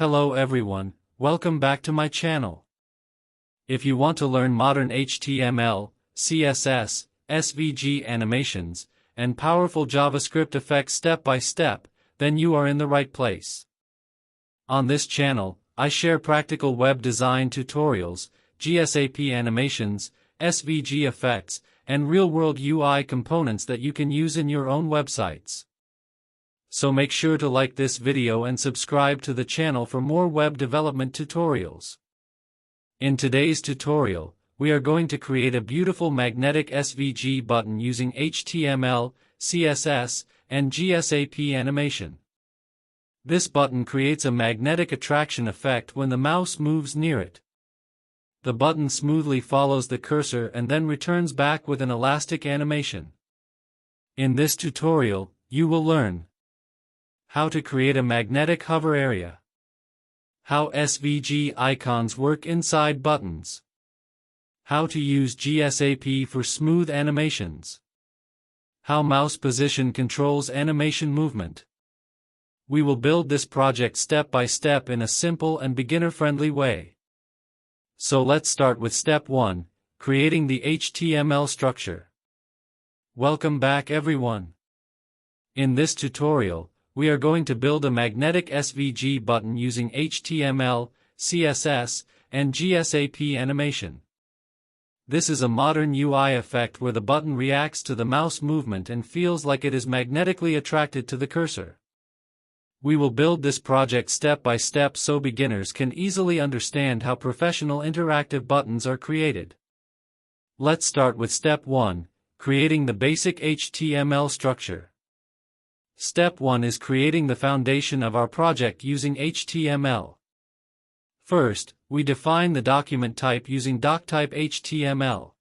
Hello everyone, welcome back to my channel. If you want to learn modern HTML, CSS, SVG animations, and powerful JavaScript effects step by step, then you are in the right place. On this channel, I share practical web design tutorials, GSAP animations, SVG effects, and real-world UI components that you can use in your own websites. So make sure to like this video and subscribe to the channel for more web development tutorials. In today's tutorial, we are going to create a beautiful magnetic SVG button using HTML, CSS, and GSAP animation. This button creates a magnetic attraction effect when the mouse moves near it. The button smoothly follows the cursor and then returns back with an elastic animation. In this tutorial, you will learn how to create a magnetic hover area, how SVG icons work inside buttons, how to use GSAP for smooth animations, how mouse position controls animation movement. We will build this project step by step in a simple and beginner-friendly way. So let's start with step 1, creating the HTML structure. Welcome back everyone. In this tutorial, we are going to build a magnetic SVG button using HTML, CSS, and GSAP animation. This is a modern UI effect where the button reacts to the mouse movement and feels like it is magnetically attracted to the cursor. We will build this project step by step so beginners can easily understand how professional interactive buttons are created. Let's start with step 1, creating the basic HTML structure. Step 1 is creating the foundation of our project using HTML. First, we define the document type using doctype HTML.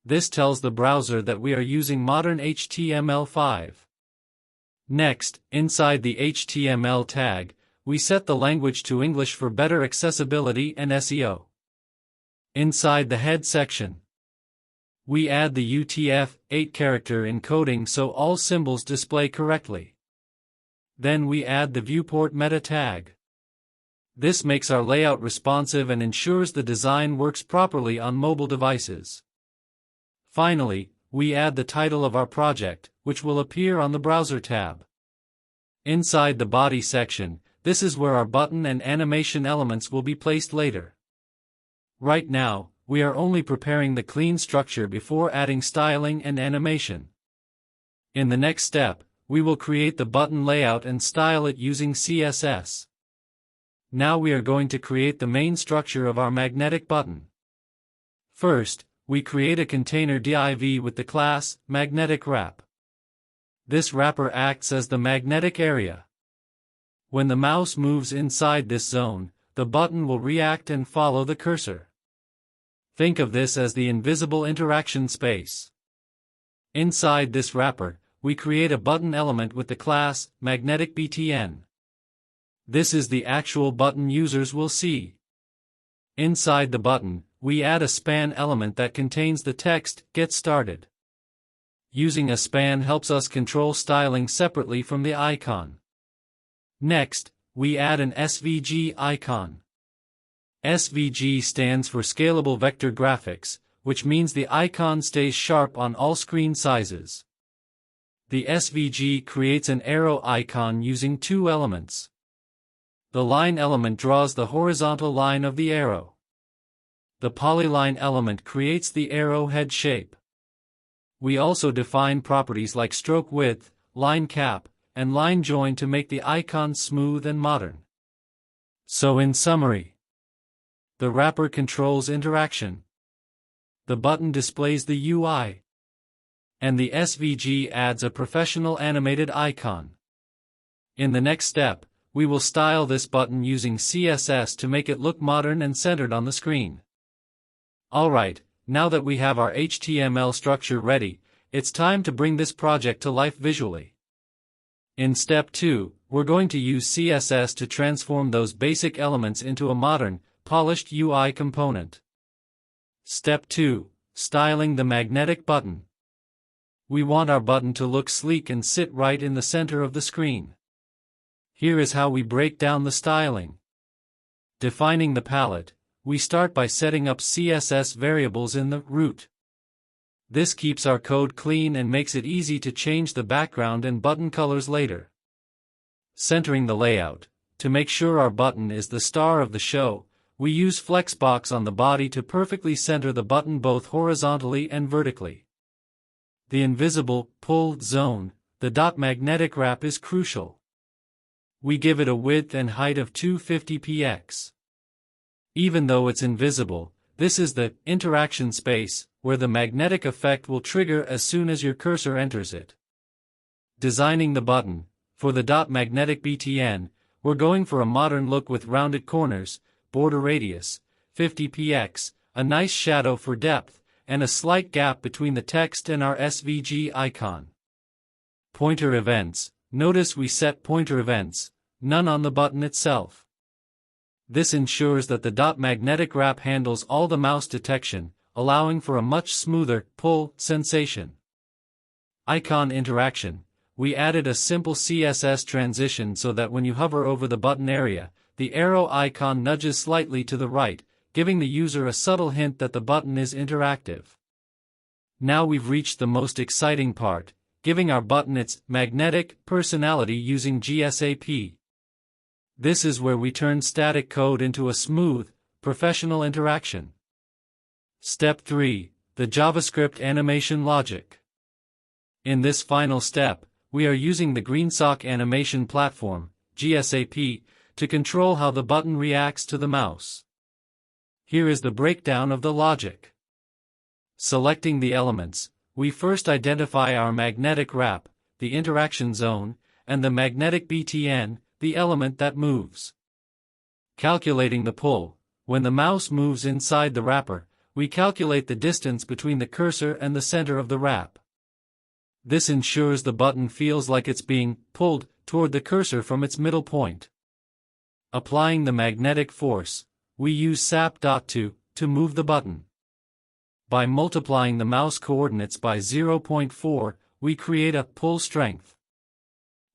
This tells the browser that we are using modern HTML5. Next, inside the HTML tag, we set the language to English for better accessibility and SEO. Inside the head section, we add the UTF-8 character encoding so all symbols display correctly. Then we add the viewport meta tag. This makes our layout responsive and ensures the design works properly on mobile devices. Finally, we add the title of our project, which will appear on the Browser tab. Inside the body section, this is where our button and animation elements will be placed later. Right now, we are only preparing the clean structure before adding styling and animation. In the next step, we will create the button layout and style it using CSS. Now we are going to create the main structure of our magnetic button. First, we create a container div with the class Magnetic Wrap. This wrapper acts as the magnetic area. When the mouse moves inside this zone, the button will react and follow the cursor. Think of this as the invisible interaction space. Inside this wrapper, we create a button element with the class Magnetic BTN. This is the actual button users will see. Inside the button, we add a span element that contains the text, "Get Started." Using a span helps us control styling separately from the icon. Next, we add an SVG icon. SVG stands for Scalable Vector Graphics, which means the icon stays sharp on all screen sizes. The SVG creates an arrow icon using two elements. The line element draws the horizontal line of the arrow. The polyline element creates the arrow head shape. We also define properties like stroke width, line cap, and line join to make the icon smooth and modern. So in summary, the wrapper controls interaction. The button displays the UI. And the SVG adds a professional animated icon. In the next step, we will style this button using CSS to make it look modern and centered on the screen. Alright, now that we have our HTML structure ready, it's time to bring this project to life visually. In step 2, we're going to use CSS to transform those basic elements into a modern, polished UI component. Step 2, styling the magnetic button. We want our button to look sleek and sit right in the center of the screen. Here is how we break down the styling. Defining the palette, we start by setting up CSS variables in the root. This keeps our code clean and makes it easy to change the background and button colors later. Centering the layout. To make sure our button is the star of the show, we use Flexbox on the body to perfectly center the button both horizontally and vertically. The invisible pull zone, the dot magnetic wrap, is crucial. We give it a width and height of 250px. Even though it's invisible, this is the interaction space where the magnetic effect will trigger as soon as your cursor enters it. Designing the button. For the dot magnetic BTN, we're going for a modern look with rounded corners, border radius, 50px, a nice shadow for depth, and a slight gap between the text and our SVG icon. Pointer events. Notice we set pointer events, none on the button itself. This ensures that the dot magnetic wrap handles all the mouse detection, allowing for a much smoother pull sensation. Icon interaction. We added a simple CSS transition so that when you hover over the button area, the arrow icon nudges slightly to the right, giving the user a subtle hint that the button is interactive. Now we've reached the most exciting part, giving our button its magnetic personality using GSAP. This is where we turn static code into a smooth, professional interaction. Step 3. The JavaScript animation logic. In this final step, we are using the GreenSock animation platform, GSAP, to control how the button reacts to the mouse. Here is the breakdown of the logic. Selecting the elements, we first identify our magnetic wrap, the interaction zone, and the magnetic BTN, the element that moves. Calculating the pull. When the mouse moves inside the wrapper, we calculate the distance between the cursor and the center of the wrap. This ensures the button feels like it's being pulled toward the cursor from its middle point. Applying the magnetic force, we use SAP.to to move the button. By multiplying the mouse coordinates by 0.4, we create a pull strength.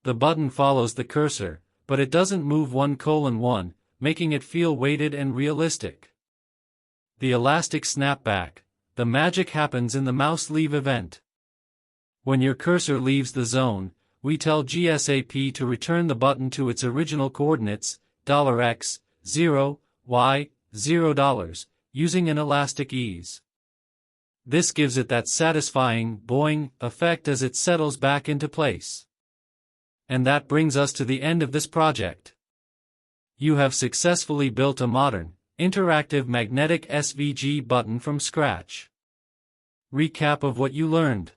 The button follows the cursor, but it doesn't move 1:1, making it feel weighted and realistic. The elastic snapback. The magic happens in the mouse leave event. When your cursor leaves the zone, we tell GSAP to return the button to its original coordinates, $x, 0, y, $0, using an elastic ease. This gives it that satisfying boing effect as it settles back into place. And that brings us to the end of this project. You have successfully built a modern, interactive magnetic SVG button from scratch. Recap of what you learned.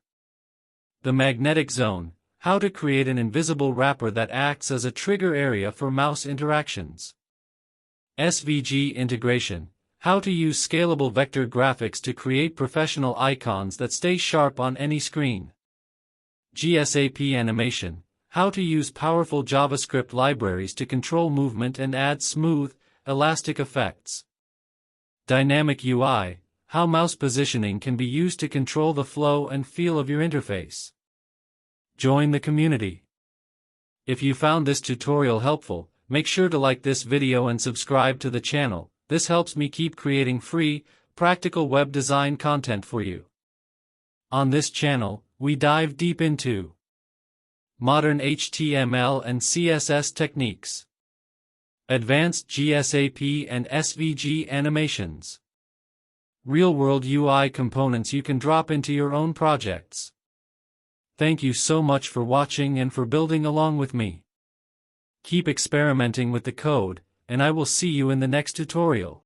The magnetic zone, how to create an invisible wrapper that acts as a trigger area for mouse interactions. SVG integration, how to use scalable vector graphics to create professional icons that stay sharp on any screen. GSAP animation, how to use powerful JavaScript libraries to control movement and add smooth, elastic effects. Dynamic UI, how mouse positioning can be used to control the flow and feel of your interface. Join the community. If you found this tutorial helpful, make sure to like this video and subscribe to the channel. This helps me keep creating free, practical web design content for you. On this channel, we dive deep into modern HTML and CSS techniques, advanced GSAP and SVG animations, real-world UI components you can drop into your own projects. Thank you so much for watching and for building along with me. Keep experimenting with the code, and I will see you in the next tutorial.